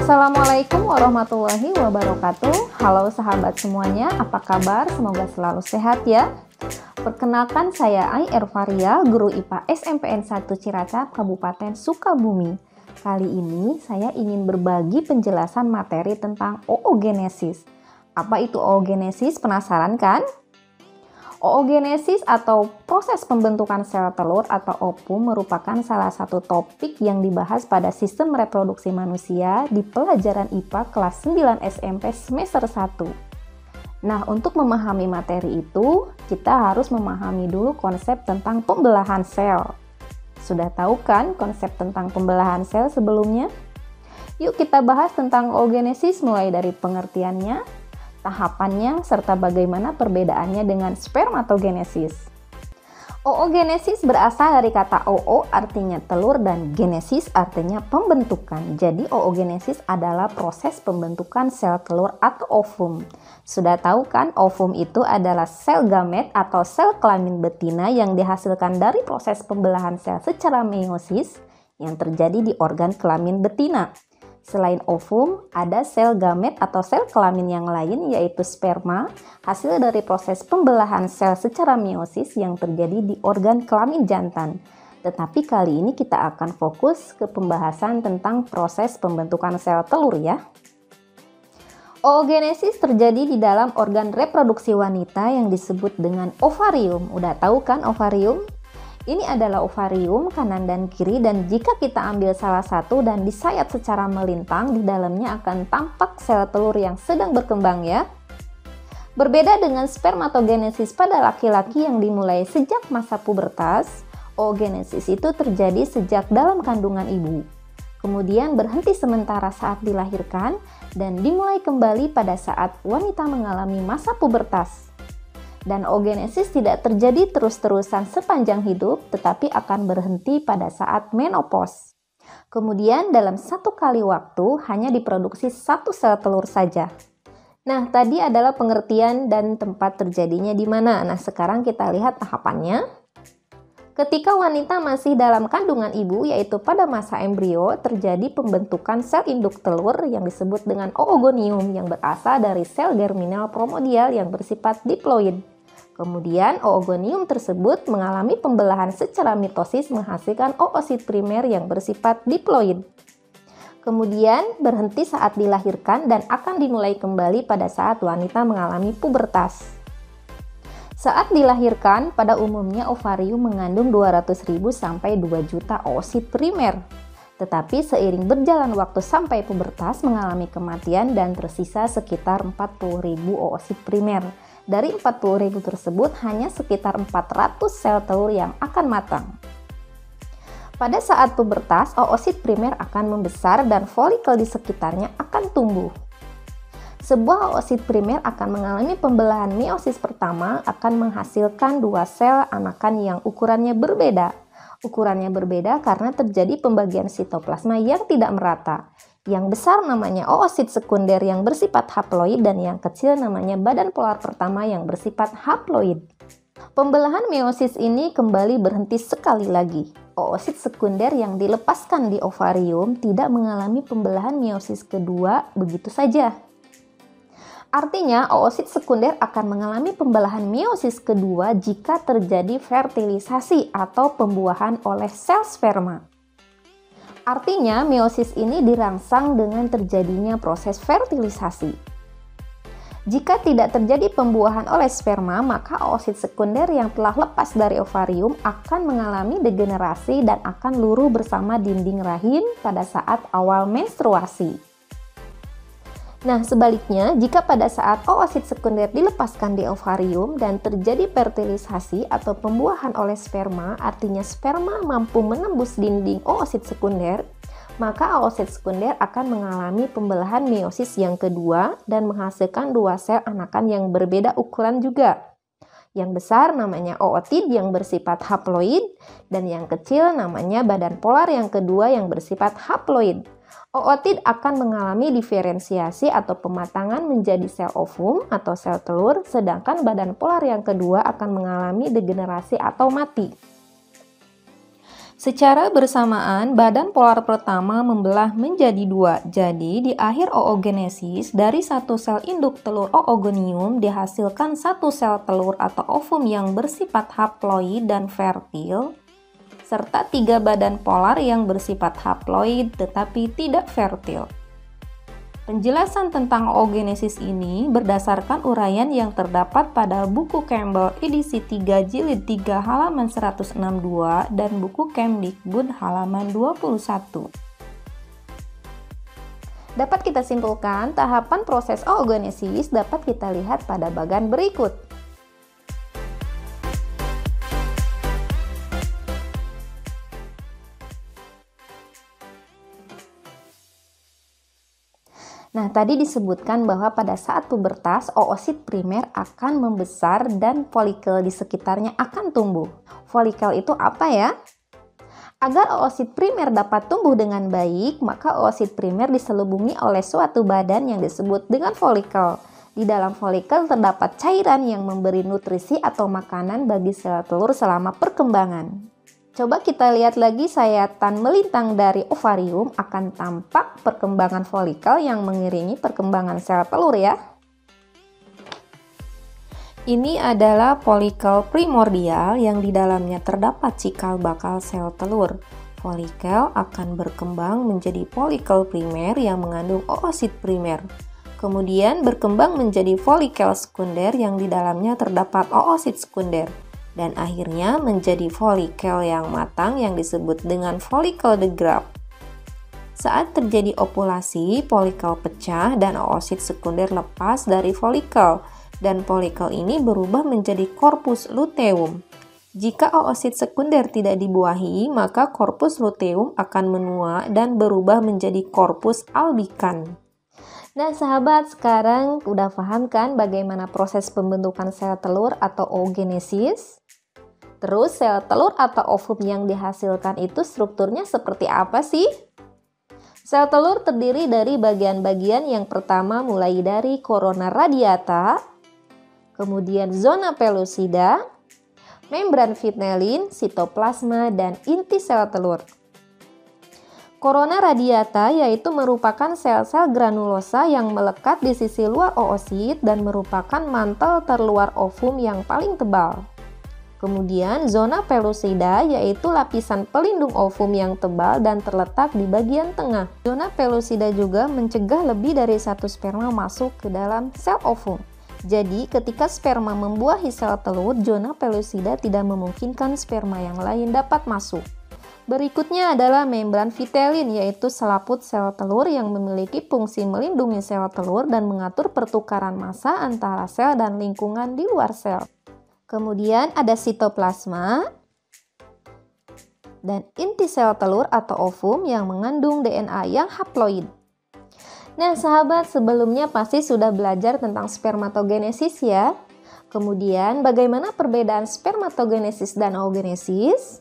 Assalamualaikum warahmatullahi wabarakatuh. Halo sahabat semuanya, apa kabar? Semoga selalu sehat ya. Perkenalkan, saya Ai Ervaria, guru IPA SMPN 1 Ciracap, Kabupaten Sukabumi. Kali ini saya ingin berbagi penjelasan materi tentang oogenesis. Apa itu oogenesis? Penasaran kan? Oogenesis atau proses pembentukan sel telur atau ovum merupakan salah satu topik yang dibahas pada sistem reproduksi manusia di pelajaran IPA kelas 9 SMP semester 1. Nah, untuk memahami materi itu, kita harus memahami dulu konsep tentang pembelahan sel. Sudah tahu kan konsep tentang pembelahan sel sebelumnya? Yuk kita bahas tentang oogenesis mulai dari pengertiannya, tahapannya, serta bagaimana perbedaannya dengan spermatogenesis. Oogenesis berasal dari kata oo artinya telur dan genesis artinya pembentukan. Jadi oogenesis adalah proses pembentukan sel telur atau ovum. Sudah tahu kan ovum itu adalah sel gamet atau sel kelamin betina yang dihasilkan dari proses pembelahan sel secara meiosis yang terjadi di organ kelamin betina. Selain ovum, ada sel gamet atau sel kelamin yang lain yaitu sperma, hasil dari proses pembelahan sel secara meiosis yang terjadi di organ kelamin jantan. Tetapi kali ini kita akan fokus ke pembahasan tentang proses pembentukan sel telur ya. Oogenesis terjadi di dalam organ reproduksi wanita yang disebut dengan ovarium. Udah tahu kan ovarium? Ini adalah ovarium kanan dan kiri, dan jika kita ambil salah satu dan disayat secara melintang, di dalamnya akan tampak sel telur yang sedang berkembang ya. Berbeda dengan spermatogenesis pada laki-laki yang dimulai sejak masa pubertas, oogenesis itu terjadi sejak dalam kandungan ibu. Kemudian berhenti sementara saat dilahirkan dan dimulai kembali pada saat wanita mengalami masa pubertas. Dan oogenesis tidak terjadi terus-terusan sepanjang hidup, tetapi akan berhenti pada saat menopause. Kemudian dalam satu kali waktu hanya diproduksi satu sel telur saja. Nah, tadi adalah pengertian dan tempat terjadinya di mana. Nah, sekarang kita lihat tahapannya. Ketika wanita masih dalam kandungan ibu, yaitu pada masa embrio, terjadi pembentukan sel induk telur yang disebut dengan oogonium yang berasal dari sel germinal primordial yang bersifat diploid. Kemudian oogonium tersebut mengalami pembelahan secara mitosis menghasilkan oosit primer yang bersifat diploid. Kemudian berhenti saat dilahirkan dan akan dimulai kembali pada saat wanita mengalami pubertas. Saat dilahirkan, pada umumnya ovarium mengandung 200.000 sampai 2 juta oosit primer. Tetapi seiring berjalan waktu sampai pubertas mengalami kematian dan tersisa sekitar 40.000 oosit primer. Dari 40.000 tersebut hanya sekitar 400 sel telur yang akan matang. Pada saat pubertas, oosit primer akan membesar dan folikel di sekitarnya akan tumbuh. Sebuah oosit primer akan mengalami pembelahan meiosis pertama akan menghasilkan dua sel anakan yang ukurannya berbeda. Ukurannya berbeda karena terjadi pembagian sitoplasma yang tidak merata. Yang besar namanya oosit sekunder yang bersifat haploid dan yang kecil namanya badan polar pertama yang bersifat haploid. Pembelahan meiosis ini kembali berhenti sekali lagi. Oosit sekunder yang dilepaskan di ovarium tidak mengalami pembelahan meiosis kedua begitu saja. Artinya, oosit sekunder akan mengalami pembelahan meiosis kedua jika terjadi fertilisasi atau pembuahan oleh sel sperma. Artinya, meiosis ini dirangsang dengan terjadinya proses fertilisasi. Jika tidak terjadi pembuahan oleh sperma, maka oosit sekunder yang telah lepas dari ovarium akan mengalami degenerasi dan akan luruh bersama dinding rahim pada saat awal menstruasi. Nah, sebaliknya, jika pada saat oosit sekunder dilepaskan di ovarium dan terjadi fertilisasi atau pembuahan oleh sperma, artinya sperma mampu menembus dinding oosit sekunder, maka oosit sekunder akan mengalami pembelahan meiosis yang kedua dan menghasilkan dua sel anakan yang berbeda ukuran juga. Yang besar namanya ootid yang bersifat haploid, dan yang kecil namanya badan polar yang kedua yang bersifat haploid. Ootid akan mengalami diferensiasi atau pematangan menjadi sel ovum atau sel telur, sedangkan badan polar yang kedua akan mengalami degenerasi atau mati. Secara bersamaan, badan polar pertama membelah menjadi dua. Jadi, di akhir oogenesis, dari satu sel induk telur oogonium dihasilkan satu sel telur atau ovum yang bersifat haploid dan fertil, serta 3 badan polar yang bersifat haploid tetapi tidak fertil. Penjelasan tentang oogenesis ini berdasarkan uraian yang terdapat pada buku Campbell edisi 3 jilid 3 halaman 162 dan buku Kemdikbud halaman 21. Dapat kita simpulkan, tahapan proses oogenesis dapat kita lihat pada bagan berikut. Nah, tadi disebutkan bahwa pada saat pubertas, oosit primer akan membesar dan folikel di sekitarnya akan tumbuh. Folikel itu apa ya? Agar oosit primer dapat tumbuh dengan baik, maka oosit primer diselubungi oleh suatu badan yang disebut dengan folikel. Di dalam folikel terdapat cairan yang memberi nutrisi atau makanan bagi sel telur selama perkembangan. Coba kita lihat lagi sayatan melintang dari ovarium, akan tampak perkembangan folikel yang mengiringi perkembangan sel telur ya. Ini adalah folikel primordial yang di dalamnya terdapat cikal bakal sel telur. Folikel akan berkembang menjadi folikel primer yang mengandung oosit primer. Kemudian berkembang menjadi folikel sekunder yang di dalamnya terdapat oosit sekunder. Dan akhirnya menjadi folikel yang matang yang disebut dengan folikel de Graaff. Saat terjadi ovulasi, folikel pecah dan oosit sekunder lepas dari folikel, dan folikel ini berubah menjadi corpus luteum. Jika oosit sekunder tidak dibuahi, maka corpus luteum akan menua dan berubah menjadi corpus albicans. Nah sahabat, sekarang udah paham kan bagaimana proses pembentukan sel telur atau oogenesis? Terus sel telur atau ovum yang dihasilkan itu strukturnya seperti apa sih? Sel telur terdiri dari bagian-bagian yang pertama mulai dari corona radiata, kemudian zona pellucida, membran vitellin, sitoplasma, dan inti sel telur. Corona radiata yaitu merupakan sel-sel granulosa yang melekat di sisi luar oosit dan merupakan mantel terluar ovum yang paling tebal. Kemudian zona pellucida yaitu lapisan pelindung ovum yang tebal dan terletak di bagian tengah. Zona pellucida juga mencegah lebih dari satu sperma masuk ke dalam sel ovum. Jadi ketika sperma membuahi sel telur, zona pellucida tidak memungkinkan sperma yang lain dapat masuk. Berikutnya adalah membran vitellin yaitu selaput sel telur yang memiliki fungsi melindungi sel telur dan mengatur pertukaran massa antara sel dan lingkungan di luar sel. Kemudian ada sitoplasma dan inti sel telur atau ovum yang mengandung DNA yang haploid. Nah sahabat, sebelumnya pasti sudah belajar tentang spermatogenesis ya. Kemudian bagaimana perbedaan spermatogenesis dan oogenesis?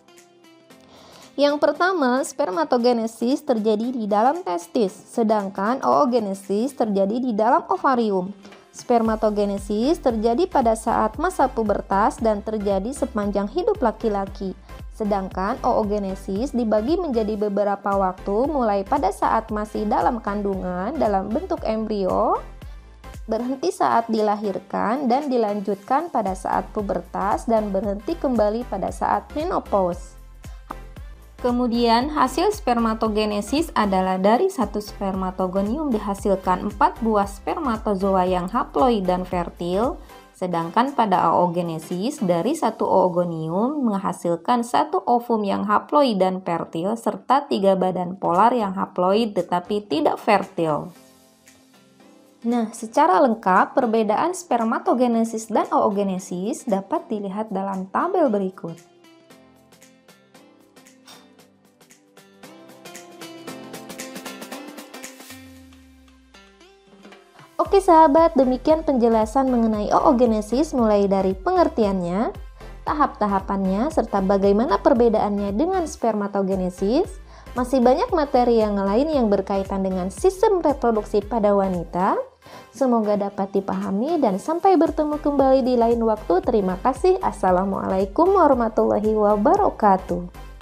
Yang pertama, spermatogenesis terjadi di dalam testis, sedangkan oogenesis terjadi di dalam ovarium. Spermatogenesis terjadi pada saat masa pubertas dan terjadi sepanjang hidup laki-laki. Sedangkan oogenesis dibagi menjadi beberapa waktu mulai pada saat masih dalam kandungan dalam bentuk embrio, berhenti saat dilahirkan dan dilanjutkan pada saat pubertas dan berhenti kembali pada saat menopause. Kemudian hasil spermatogenesis adalah dari satu spermatogonium dihasilkan 4 buah spermatozoa yang haploid dan fertil, sedangkan pada oogenesis dari satu oogonium menghasilkan satu ovum yang haploid dan fertil serta 3 badan polar yang haploid tetapi tidak fertil. Nah, secara lengkap perbedaan spermatogenesis dan oogenesis dapat dilihat dalam tabel berikut. Oke sahabat, demikian penjelasan mengenai oogenesis mulai dari pengertiannya, tahap-tahapannya, serta bagaimana perbedaannya dengan spermatogenesis. Masih banyak materi yang lain yang berkaitan dengan sistem reproduksi pada wanita. Semoga dapat dipahami dan sampai bertemu kembali di lain waktu. Terima kasih. Assalamualaikum warahmatullahi wabarakatuh.